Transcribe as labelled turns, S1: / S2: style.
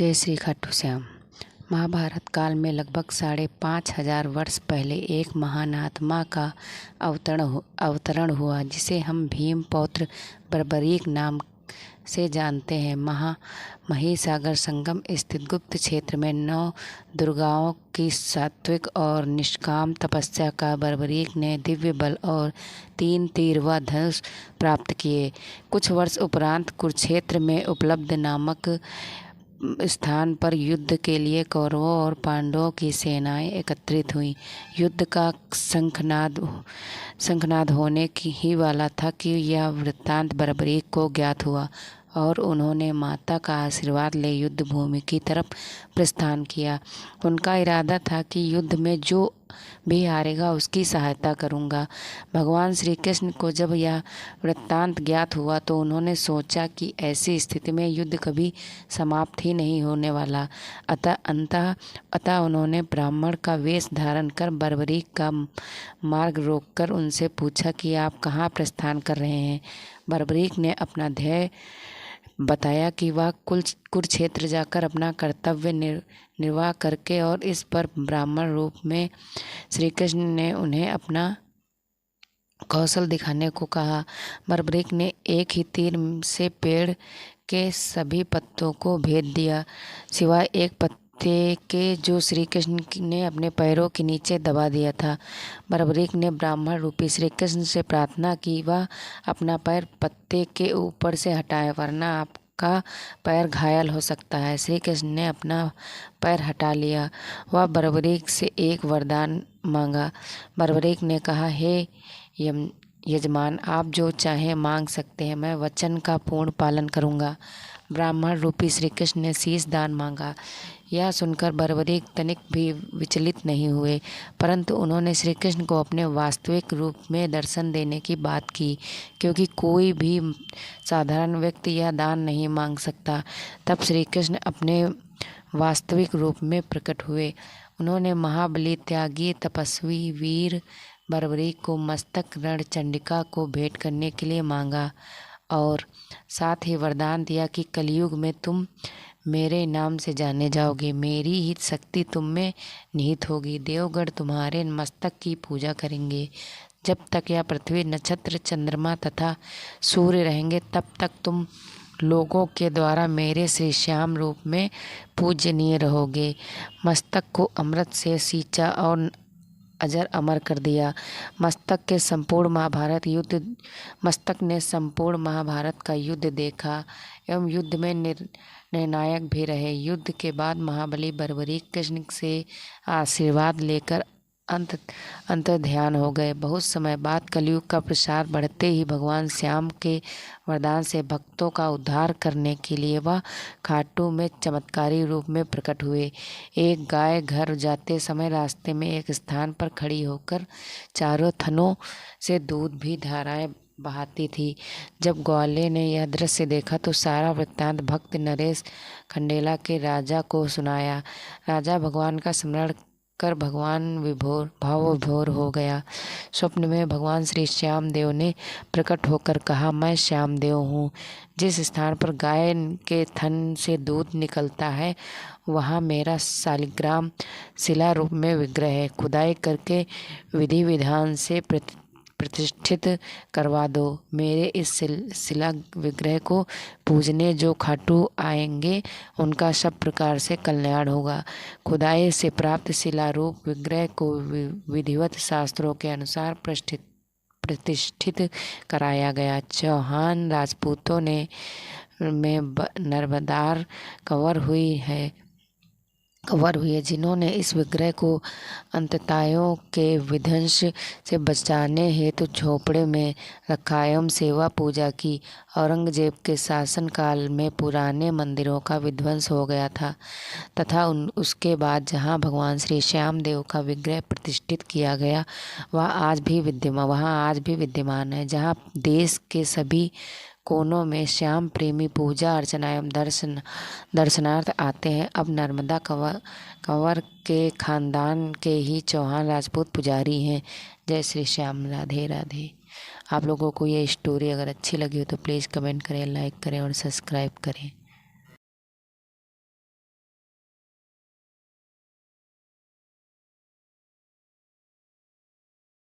S1: जय श्री खाटू श्याम। महाभारत काल में लगभग 5,500 वर्ष पहले एक महान आत्मा का अवतरण हुआ जिसे हम भीम पौत्र बर्बरीक नाम से जानते हैं। महिसागर संगम स्थित गुप्त क्षेत्र में 9 दुर्गाओं की सात्विक और निष्काम तपस्या का बर्बरीक ने दिव्य बल और 3 तीर व धनुष प्राप्त किए। कुछ वर्ष उपरांत कुरुक्षेत्र में उपलब्ध नामक स्थान पर युद्ध के लिए कौरवों और पांडवों की सेनाएं एकत्रित हुईं। युद्ध का शंखनाद होने ही वाला था कि यह वृत्तांत बर्बरीक को ज्ञात हुआ और उन्होंने माता का आशीर्वाद ले युद्ध भूमि की तरफ प्रस्थान किया। उनका इरादा था कि युद्ध में जो भी हारेगा उसकी सहायता करूंगा। भगवान श्री कृष्ण को जब यह वृत्तांत ज्ञात हुआ तो उन्होंने सोचा कि ऐसी स्थिति में युद्ध कभी समाप्त ही नहीं होने वाला। अतः उन्होंने ब्राह्मण का वेश धारण कर बर्बरीक का मार्ग रोककर उनसे पूछा कि आप कहाँ प्रस्थान कर रहे हैं। बर्बरीक ने अपना ध्येय बताया कि वह कुरुक्षेत्र जाकर अपना कर्तव्य निर्वाह करके, और इस पर ब्राह्मण रूप में श्री कृष्ण ने उन्हें अपना कौशल दिखाने को कहा। बर्बरीक ने एक ही तीर से पेड़ के सभी पत्तों को भेद दिया, सिवाय एक पत्ते के जो श्री कृष्ण ने अपने पैरों के नीचे दबा दिया था। बर्बरीक ने ब्राह्मण रूपी श्री कृष्ण से प्रार्थना की वह अपना पैर पत्ते के ऊपर से हटाए, वरना आपका पैर घायल हो सकता है। श्री कृष्ण ने अपना पैर हटा लिया। वह बर्बरीक से एक वरदान मांगा। बर्बरीक ने कहा, हे यजमान, आप जो चाहें मांग सकते हैं, मैं वचन का पूर्ण पालन करूंगा। ब्राह्मण रूपी श्री कृष्ण ने शीश दान मांगा। यह सुनकर बर्बरीक तनिक भी विचलित नहीं हुए, परंतु उन्होंने श्री कृष्ण को अपने वास्तविक रूप में दर्शन देने की बात की, क्योंकि कोई भी साधारण व्यक्ति यह दान नहीं मांग सकता। तब श्री कृष्ण अपने वास्तविक रूप में प्रकट हुए। उन्होंने महाबली, त्यागी, तपस्वी वीर बर्बरीक को मस्तक रणचंडिका को भेंट करने के लिए मांगा और साथ ही वरदान दिया कि कलयुग में तुम मेरे नाम से जाने जाओगे, मेरी ही शक्ति तुम में निहित होगी, देवगण तुम्हारे मस्तक की पूजा करेंगे। जब तक यह पृथ्वी, नक्षत्र, चंद्रमा तथा सूर्य रहेंगे तब तक तुम लोगों के द्वारा मेरे श्री श्याम रूप में पूजनीय रहोगे। मस्तक को अमृत से सींचा और अजर अमर कर दिया। मस्तक ने संपूर्ण महाभारत का युद्ध देखा एवं युद्ध में निर्णायक भी रहे। युद्ध के बाद महाबली बर्बरीक कृष्ण से आशीर्वाद लेकर अंतर्ध्यान हो गए। बहुत समय बाद कलयुग का प्रसार बढ़ते ही भगवान श्याम के वरदान से भक्तों का उद्धार करने के लिए वह खाटू में चमत्कारी रूप में प्रकट हुए। एक गाय घर जाते समय रास्ते में एक स्थान पर खड़ी होकर चारों थनों से दूध भी धाराएं बहाती थी। जब ग्वाले ने यह दृश्य देखा तो सारा वृत्तांत भक्त नरेश खंडेला के राजा को सुनाया। राजा भगवान का स्मरण कर भाव विभोर हो गया। स्वप्न में भगवान श्री श्याम देव ने प्रकट होकर कहा, मैं श्याम देव हूँ। जिस स्थान पर गाय के थन से दूध निकलता है वहाँ मेरा शालिग्राम शिला रूप में विग्रह है। खुदाई करके विधि विधान से प्रतिष्ठित करवा दो। मेरे इस शिला विग्रह को पूजने जो खाटू आएंगे उनका सब प्रकार से कल्याण होगा। खुदाई से प्राप्त शिला रूप विग्रह को विधिवत शास्त्रों के अनुसार प्रतिष्ठित कराया गया। चौहान राजपूतों में नर्मदार कवर हुई है, जिन्होंने इस विग्रह को अंततायों के विध्वंस से बचाने हेतु झोपड़े में रखा एवं सेवा पूजा की। औरंगजेब के शासन काल में पुराने मंदिरों का विध्वंस हो गया था तथा उसके बाद जहां भगवान श्री श्याम देव का विग्रह प्रतिष्ठित किया गया वहां आज भी विद्यमान है। जहां देश के सभी कोनों में श्याम प्रेमी पूजा अर्चना एवं दर्शनार्थ आते हैं। अब नर्मदा कंवर के खानदान के ही चौहान राजपूत पुजारी हैं। जय श्री श्याम। राधे राधे। आप लोगों को ये स्टोरी अगर अच्छी लगी हो तो प्लीज़ कमेंट करें, लाइक करें और सब्सक्राइब करें।